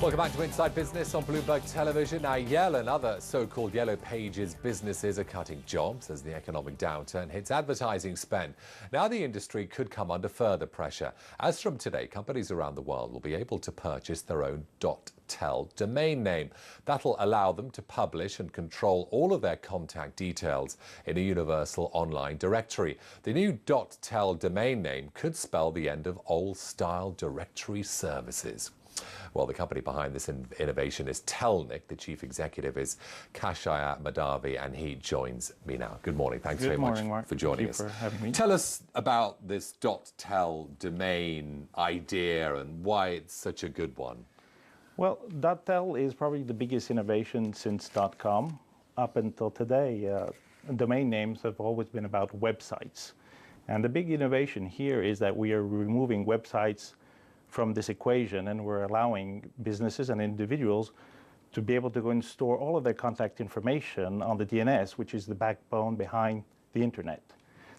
Welcome back to Inside Business on Bloomberg Television. Now, Yell and other so-called Yellow Pages businesses are cutting jobs as the economic downturn hits advertising spend. Now, the industry could come under further pressure. As from today, companies around the world will be able to purchase their own .tel domain name. That'll allow them to publish and control all of their contact details in a universal online directory. The new .tel domain name could spell the end of old-style directory services. Well, the company behind this innovation is Telnic. The chief executive is Kashaya Madavi, and he joins me now. Good morning. Thanks very much for joining us. Thank you for having me. Tell us about this .tel domain idea and why it's such a good one. Well, .tel is probably the biggest innovation since .com. Up until today, domain names have always been about websites. And the big innovation here is that we are removing websites from this equation, and we're allowing businesses and individuals to be able to go and store all of their contact information on the DNS, which is the backbone behind the internet.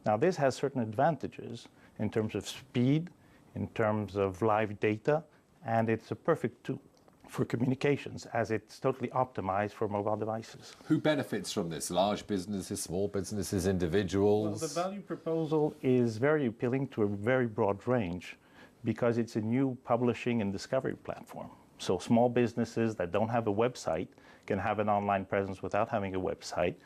Now, this has certain advantages in terms of speed, in terms of live data, and it's a perfect tool for communications as it's totally optimized for mobile devices. Who benefits from this? Large businesses, small businesses, individuals? Well, the value proposal is very appealing to a very broad range, because it's a new publishing and discovery platform. So small businesses that don't have a website can have an online presence without having a website.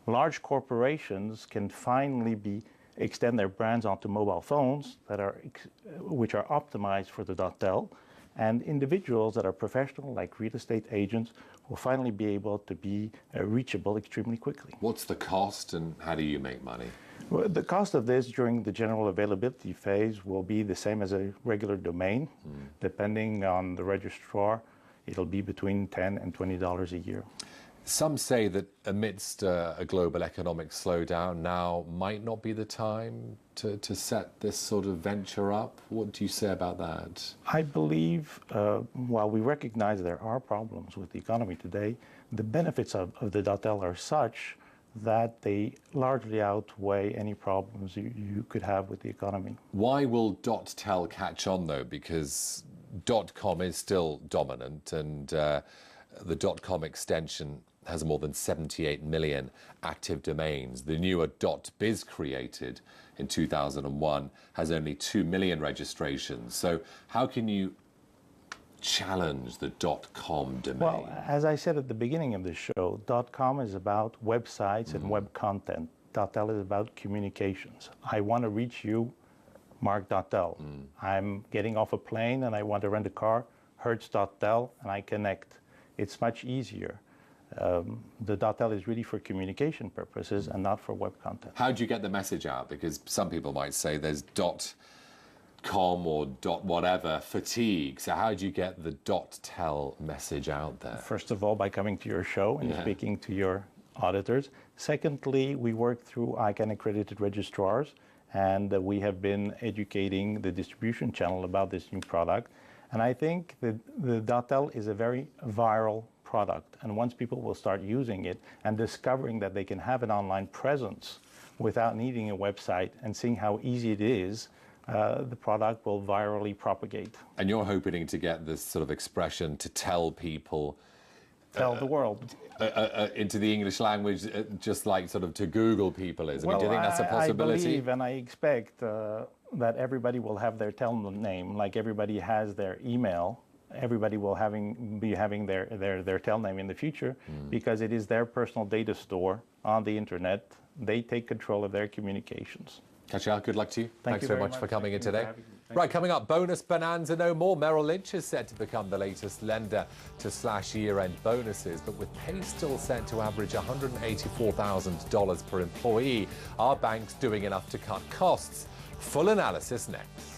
Large corporations can finally extend their brands onto mobile phones which are optimized for the .tel. And individuals that are professional, like real estate agents, will finally be able to be reachable extremely quickly. What's the cost and how do you make money? Well, the cost of this during the general availability phase will be the same as a regular domain. Depending on the registrar, it'll be between $10 and $20 a year. Some say that amidst a global economic slowdown, now might not be the time to set this sort of venture up. What do you say about that? I believe, while we recognize there are problems with the economy today, the benefits of the .tel are such that they largely outweigh any problems you could have with the economy. Why will .tel catch on, though? Because .com is still dominant, and the .com extension has more than 78 million active domains. The newer .biz, created in 2001, has only 2 million registrations. So how can you challenge the .com domain? Well, as I said at the beginning of the show, .com is about websites and web content. .tel is about communications. I want to reach you, Mark.tel. I'm getting off a plane and I want to rent a car, Hertz.tel, and I connect. It's much easier. The .tel is really for communication purposes and not for web content. How do you get the message out? Because some people might say there's .com or .whatever fatigue. So how do you get the .tel message out there? First of all, by coming to your show and speaking to your auditors. Secondly, we work through ICANN accredited registrars, and we have been educating the distribution channel about this new product. And I think that the .tel is a very viral product. And once people will start using it and discovering that they can have an online presence without needing a website and seeing how easy it is, the product will virally propagate. And you're hoping to get this sort of expression to tell people, tell the world, into the English language, just like sort of to Google people is. I mean, do you think that's a possibility? I believe and I expect that everybody will have their tel name, like everybody has their email. Everybody will be having their tel name in the future, because it is their personal data store on the internet. They take control of their communications. Kashaya, good luck to you. Thank Thanks you very much for coming in today. Right, coming up, bonus bonanza no more. Merrill Lynch is set to become the latest lender to slash year-end bonuses, but with pay still set to average $184,000 per employee, are banks doing enough to cut costs? Full analysis next.